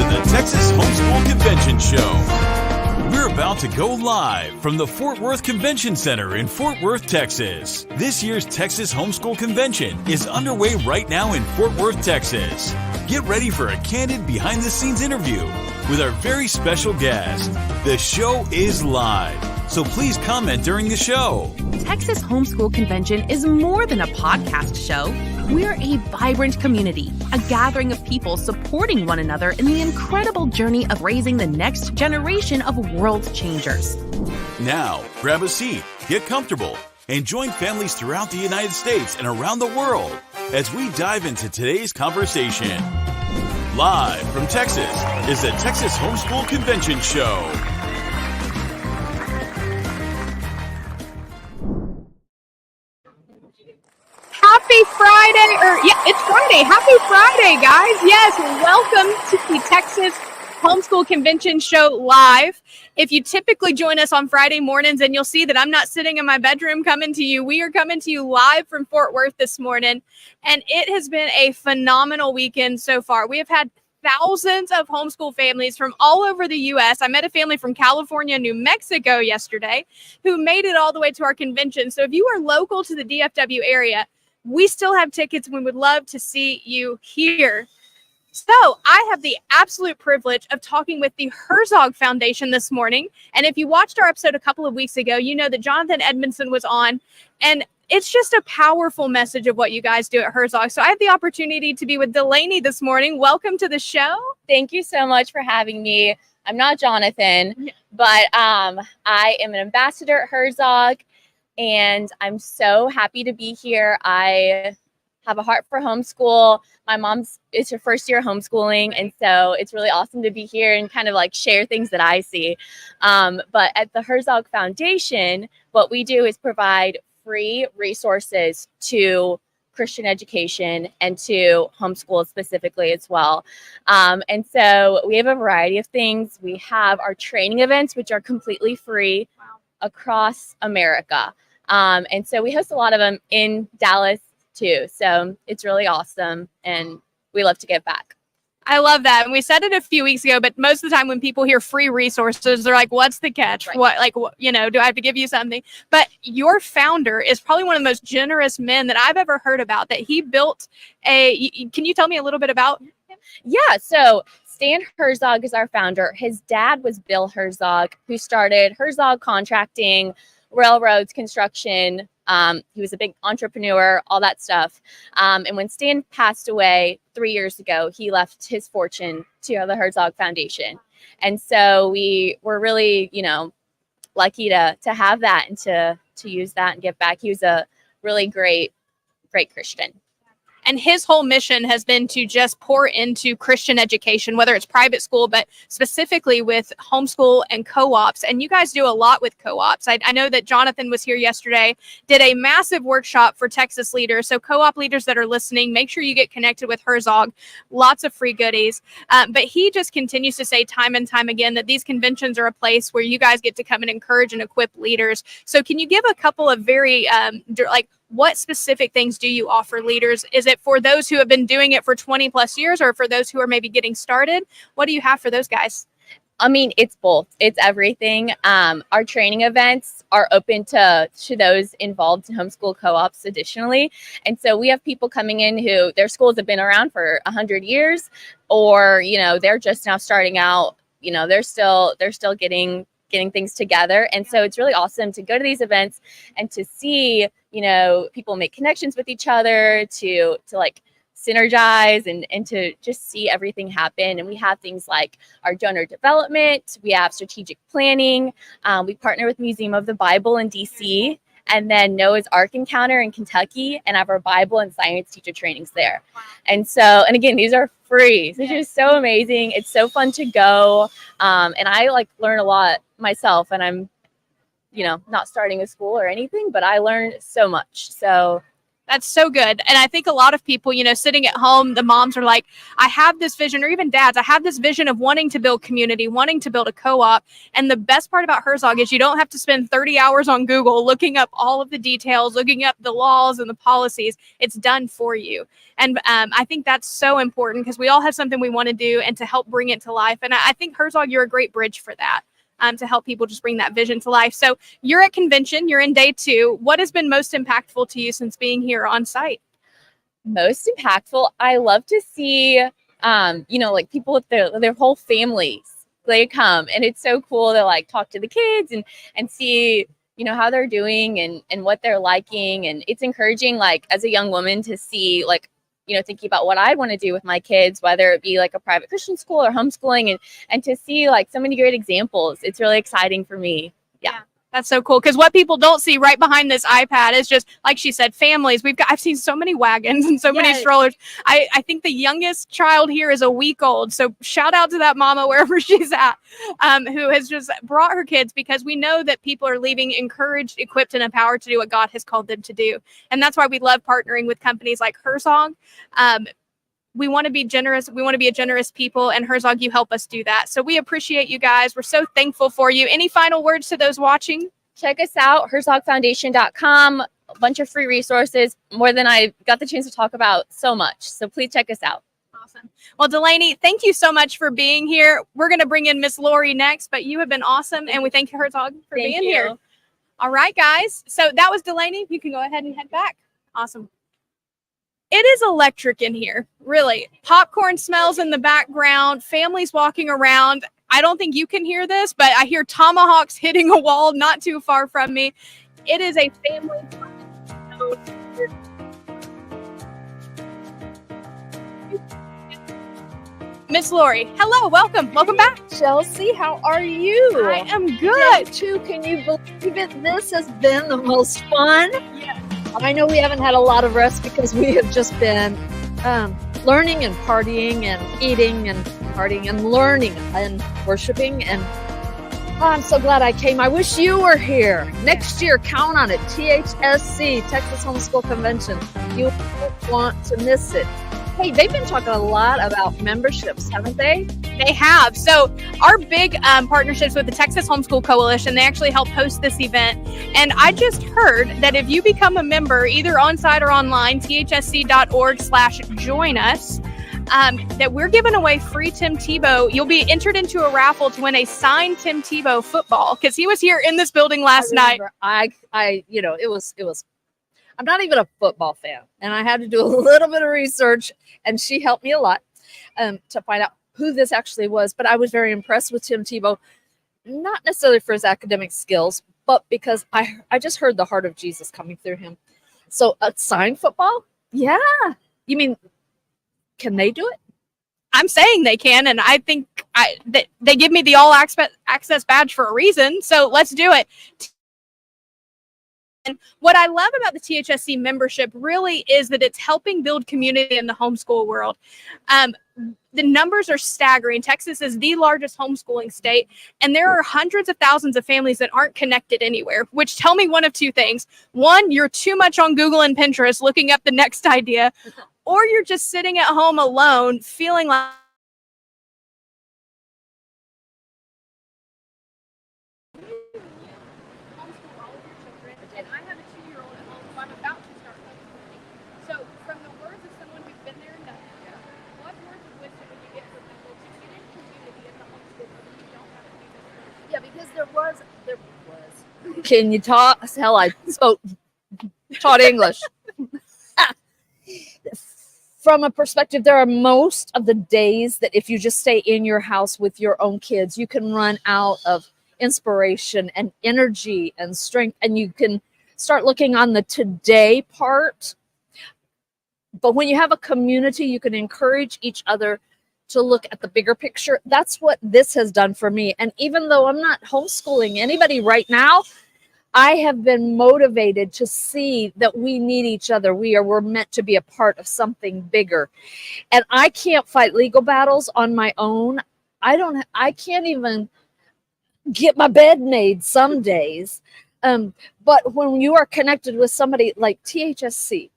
the Texas HomeSchool Convention Show. We're about to go live from the Fort Worth Convention Center in Fort Worth, Texas. This year's Texas HomeSchool Convention is underway right now in Fort Worth, Texas. Get ready for a candid behind-the-scenes interview with our very special guest. The show is live, so please comment during the show. Texas HomeSchool Convention is more than a podcast show. We're a vibrant community, a gathering of people supporting one another in the incredible journey of raising the next generation of world changers. Now, grab a seat, get comfortable, and join families throughout the United States and around the world as we dive into today's conversation. Live from Texas is the Texas HomeSchool Convention Show. Happy Friday, it's Friday. Happy Friday, guys. Yes, welcome to the Texas HomeSchool Convention Show live. If you typically join us on Friday mornings, and you'll see that I'm not sitting in my bedroom coming to you. We are coming to you live from Fort Worth this morning, and it has been a phenomenal weekend so far. We have had thousands of homeschool families from all over the U.S. I met a family from California, New Mexico yesterday who made it all the way to our convention. So if you are local to the DFW area, we still have tickets and we would love to see you here. So I have the absolute privilege of talking with the Herzog Foundation this morning. And if you watched our episode a couple of weeks ago, you know that Jonathan Edmondson was on. And it's just a powerful message of what you guys do at Herzog. So I have the opportunity to be with Delaney this morning. Welcome to the show. Thank you so much for having me. I'm not Jonathan, but I am an ambassador at Herzog. And I'm so happy to be here. I have a heart for homeschool. My it's her first year homeschooling. And so it's really awesome to be here and kind of like share things that I see. But at the Herzog Foundation, what we do is provide free resources to Christian education and to homeschool specifically as well. And so we have a variety of things. We have our training events, which are completely free across America. And so we host a lot of them in Dallas too. So it's really awesome. And we love to give back. I love that. And we said it a few weeks ago, but most of the time when people hear free resources, they're like, what's the catch? Right. What, do I have to give you something? But your founder is probably one of the most generous men that I've ever heard about, that he built can you tell me a little bit about him? Yeah. So Stan Herzog is our founder. His dad was Bill Herzog, who started Herzog Contracting, railroads, construction. He was a big entrepreneur, all that stuff. And when Stan passed away 3 years ago, he left his fortune to the Herzog Foundation. And so we were really, lucky to have that and to use that and give back. He was a really great Christian. And his whole mission has been to just pour into Christian education, whether it's private school, but specifically with homeschool and co-ops. And you guys do a lot with co-ops. I know that Jonathan was here yesterday, did a massive workshop for Texas leaders. So co-op leaders that are listening, make sure you get connected with Herzog. Lots of free goodies. But he just continues to say time and time again that these conventions are a place where you guys get to come and encourage and equip leaders. So can you give a couple of very what specific things do you offer leaders? Is it for those who have been doing it for 20 plus years, or for those who are maybe getting started? What do you have for those guys? I mean, it's both. It's everything. Our training events are open to those involved in homeschool co-ops additionally. And so we have people coming in who their schools have been around for 100 years, or, they're just now starting out, they're still getting things together. And so it's really awesome to go to these events and to see, people make connections with each other, to like synergize and to just see everything happen. And we have things like our donor development. We have strategic planning. We partner with Museum of the Bible in DC, and then Noah's Ark Encounter in Kentucky, and have our Bible and science teacher trainings there. And again, these are free. So it's just so amazing. It's so fun to go. And I learn a lot myself, and I'm, not starting a school or anything, but I learned so much. So That's so good. And I think a lot of people, sitting at home, the moms are like, I have this vision, or even dads, I have this vision of wanting to build community, wanting to build a co-op. And the best part about Herzog is you don't have to spend 30 hours on Google looking up all of the details, looking up the laws and the policies. It's done for you. And I think that's so important because we all have something we want to do and to help bring it to life. And I think Herzog, you're a great bridge for that. To help people just bring that vision to life. So you're at convention, you're in day 2. What has been most impactful to you since being here on site? Most impactful, I love to see, like people with their whole families. They come, and it's so cool to like talk to the kids and see, how they're doing and what they're liking. And it's encouraging, like as a young woman, to see like, thinking about what I want to do with my kids, whether it be like a private Christian school or homeschooling, and to see like so many great examples. It's really exciting for me. Yeah. That's so cool. Because what people don't see right behind this iPad is just, like she said, families. I've seen so many wagons and so many strollers. I think the youngest child here is a week old. So shout out to that mama wherever she's at, who has just brought her kids, because we know that people are leaving encouraged, equipped, and empowered to do what God has called them to do. And that's why we love partnering with companies like Herzog. We want to be generous. We want to be a generous people, and Herzog, you help us do that. So we appreciate you guys. We're so thankful for you. Any final words to those watching? Check us out, herzogfoundation.com. A bunch of free resources, more than I got the chance to talk about so much. So please check us out. Awesome. Well, Delaney, thank you so much for being here. We're going to bring in Miss Lori next, but you have been awesome, and we thank you, Herzog, for being here. All right, guys. So that was Delaney. You can go ahead and head back. Awesome. It is electric in here, really. Popcorn smells in the background, families walking around. I don't think you can hear this, but I hear tomahawks hitting a wall not too far from me. It is a family. Miss Lori, hello, welcome back. Chelsea, how are you? I am good. Day 2, can you believe it? This has been the most fun. Yes. I know we haven't had a lot of rest because we have just been learning and partying and eating and partying and learning and worshiping. And I'm so glad I came. I wish you were here. Next year, count on it. THSC, Texas HomeSchool Convention. You won't want to miss it. Hey, they've been talking a lot about memberships, haven't they? They have. So our big partnerships with the Texas HomeSchool Coalition, they actually help host this event. And I just heard that if you become a member, either on-site or online, thsc.org/join us, that we're giving away free Tim Tebow. You'll be entered into a raffle to win a signed Tim Tebow football, because he was here in this building last night. It was. I'm not even a football fan, and I had to do a little bit of research, and she helped me a lot to find out who this actually was. But I was very impressed with Tim Tebow, not necessarily for his academic skills, but because I just heard the heart of Jesus coming through him. So a signed football? Yeah. You mean, can they do it? I'm saying they can, and I think that they give me the all access badge for a reason. So let's do it. And what I love about the THSC membership really is that it's helping build community in the homeschool world. The numbers are staggering. Texas is the largest homeschooling state, and there are hundreds of thousands of families that aren't connected anywhere, which tell me one of two things. One, you're too much on Google and Pinterest looking up the next idea, or you're just sitting at home alone feeling like Can you talk? Hell, I taught English. From a perspective, there are most of the days that if you just stay in your house with your own kids, you can run out of inspiration and energy and strength, and you can start looking on the today part. But when you have a community, you can encourage each other to look at the bigger picture. That's what this has done for me. And even though I'm not homeschooling anybody right now, I have been motivated to see that we need each other. We're meant to be a part of something bigger. And I can't fight legal battles on my own. I can't even get my bed made some days. But when you are connected with somebody like THSC,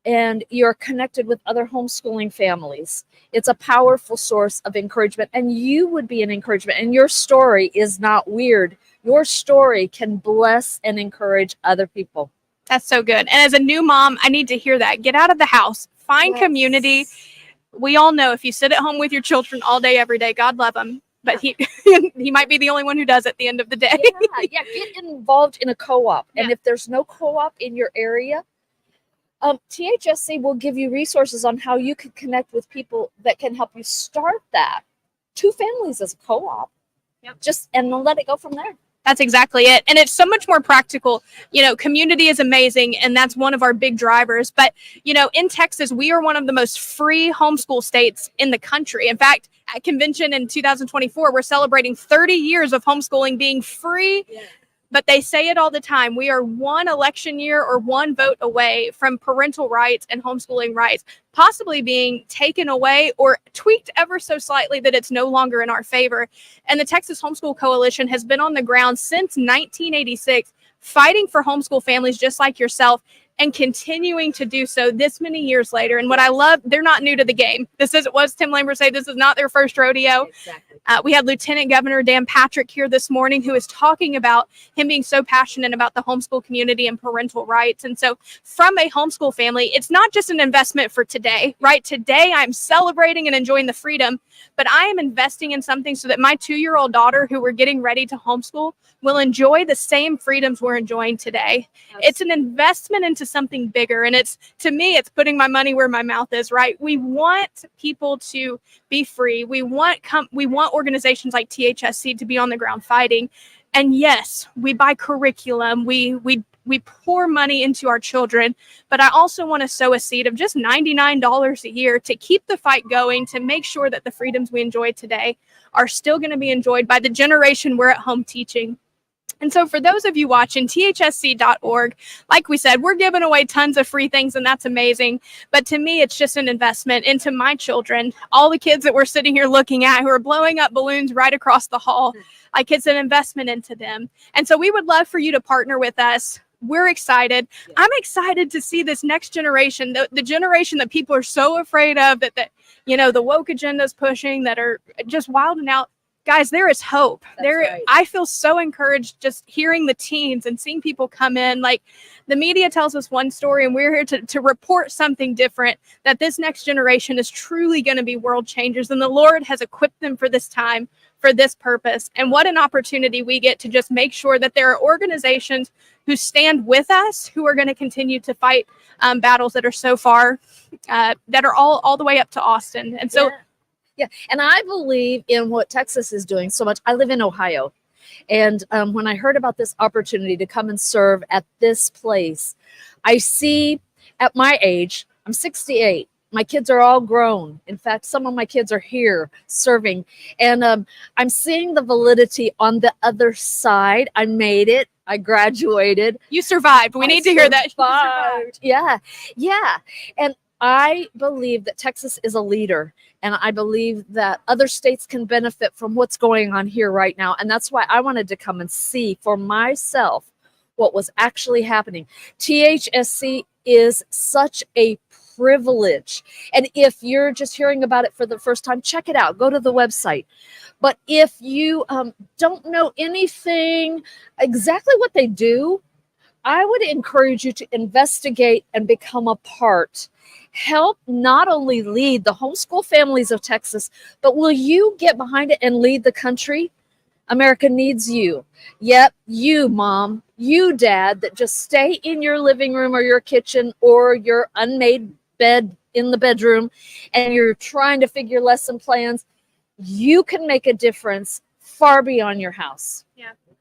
and you're connected with other homeschooling families. It's a powerful source of encouragement, and you would be an encouragement. And your story is not weird. Your story can bless and encourage other people. That's so good. And as a new mom, I need to hear that. Get out of the house, find community. We all know if you sit at home with your children all day, every day, God love them, but he might be the only one who does at the end of the day. Get involved in a co-op. And if there's no co-op in your area, THSC will give you resources on how you can connect with people that can help you start that. 2 families as a co-op. And then let it go from there. That's exactly it. And it's so much more practical. You know, community is amazing, and that's one of our big drivers. But, you know, in Texas, we are one of the most free homeschool states in the country. In fact, at convention in 2024, we're celebrating 30 years of homeschooling being free. Yeah. But they say it all the time. We are 1 election year or 1 vote away from parental rights and homeschooling rights possibly being taken away or tweaked ever so slightly that it's no longer in our favor. And the Texas Homeschool Coalition has been on the ground since 1986, fighting for homeschool families just like yourself, and continuing to do so this many years later. And what I love, they're not new to the game. This is what Tim Lambert said. This is not their first rodeo. Exactly. We had Lieutenant Governor Dan Patrick here this morning, who is talking about him being so passionate about the homeschool community and parental rights. And so from a homeschool family, it's not just an investment for today, right? Today, I'm celebrating and enjoying the freedom, but I am investing in something so that my 2-year-old daughter, who we're getting ready to homeschool, will enjoy the same freedoms we're enjoying today. Absolutely. It's an investment into something bigger. And it's, to me, it's putting my money where my mouth is, right? We want people to be free. We want organizations like THSC to be on the ground fighting. And yes, we buy curriculum. We pour money into our children, but I also want to sow a seed of just $99 a year to keep the fight going, to make sure that the freedoms we enjoy today are still going to be enjoyed by the generation we're at home teaching. And so for those of you watching, THSC.org, like we said, we're giving away tons of free things, and that's amazing. But to me, it's just an investment into my children, all the kids that we're sitting here looking at who are blowing up balloons right across the hall. Like, it's an investment into them. And so we would love for you to partner with us. We're excited. I'm excited to see this next generation, the generation that people are so afraid of, that you know, the woke agenda's pushing, that are just wilding out. Guys, there is hope. Right. I feel so encouraged just hearing the teens and seeing people come in. Like, the media tells us one story, and we're here to report something different, that this next generation is truly going to be world changers, and the Lord has equipped them for this time, for this purpose. And what an opportunity we get to just make sure that there are organizations who stand with us, who are going to continue to fight battles that are so far, that are all the way up to Austin. And so yeah, and I believe in what Texas is doing so much. I live in Ohio, and when I heard about this opportunity to come and serve at this place, I see, at my age, I'm 68. My kids are all grown. In fact, some of my kids are here serving, and I'm seeing the validity on the other side. I made it. I graduated. You survived. We need to hear that. Yeah. And I believe that Texas is a leader, and I believe that other states can benefit from what's going on here right now. And that's why I wanted to come and see for myself what was actually happening. THSC is such a privilege. And if you're just hearing about it for the first time, check it out. Go to the website. But if you don't know anything exactly what they do, I would encourage you to investigate and become a part. Help not only lead the homeschool families of Texas, but will you get behind it and lead the country? America needs you. Yep, you, mom, you, dad, that just stay in your living room or your kitchen or your unmade bed in the bedroom, and you're trying to figure lesson plans. You can make a difference far beyond your house.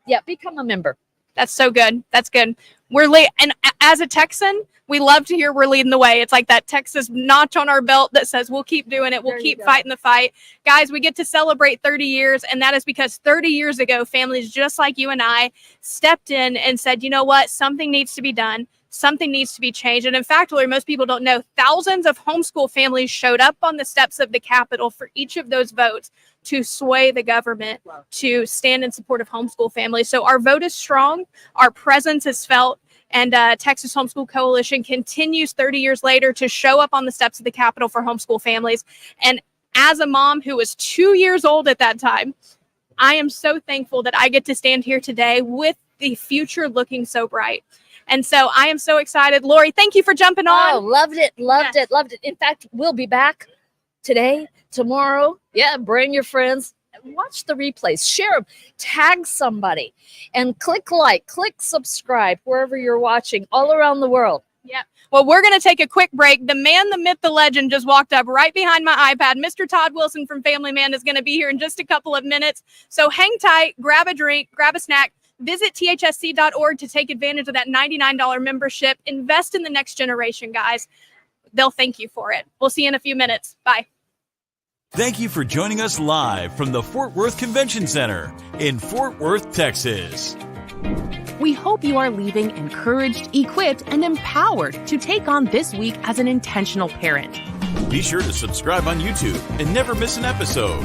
Yeah, become a member. That's so good. That's good. We're late. And as a Texan, we love to hear we're leading the way. It's like that Texas notch on our belt that says we'll keep doing it. We'll keep fighting the fight. Guys, we get to celebrate 30 years. And that is because 30 years ago, families just like you and I stepped in and said, you know what? Something needs to be done. Something needs to be changed. And in fact, Lori, most people don't know, thousands of homeschool families showed up on the steps of the Capitol for each of those votes to sway the government to stand in support of homeschool families. So our vote is strong. Our presence is felt. And Texas Homeschool Coalition continues 30 years later to show up on the steps of the Capitol for homeschool families. And as a mom who was 2 years old at that time, I am so thankful that I get to stand here today with the future looking so bright. And so I am so excited. Lori, thank you for jumping on. Oh, loved it. In fact, we'll be back today, tomorrow. Yeah, bring your friends. Watch the replays, share them, tag somebody, and click like, click subscribe wherever you're watching all around the world. Yeah. Well, we're going to take a quick break. The man, the myth, the legend just walked up right behind my iPad. Mr. Todd Wilson from Family Man is going to be here in just a couple of minutes. So hang tight, grab a drink, grab a snack. Visit THSC.org to take advantage of that $99 membership. Invest in the next generation, guys. They'll thank you for it. We'll see you in a few minutes. Bye. Thank you for joining us live from the Fort Worth Convention Center in Fort Worth, Texas. We hope you are leaving encouraged, equipped, and empowered to take on this week as an intentional parent. Be sure to subscribe on YouTube and never miss an episode.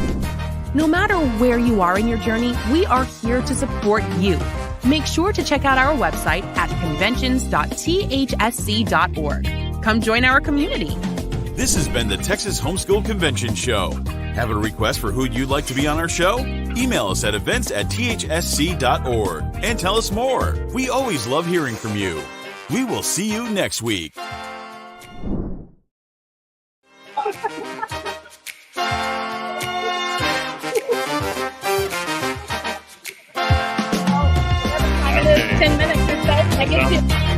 No matter where you are in your journey, we are here to support you. Make sure to check out our website at conventions.thsc.org. Come join our community. This has been the Texas Homeschool Convention Show. Have a request for who you'd like to be on our show? Email us at events@thsc.org and tell us more. We always love hearing from you. We will see you next week. I got 10 minutes or so. I get to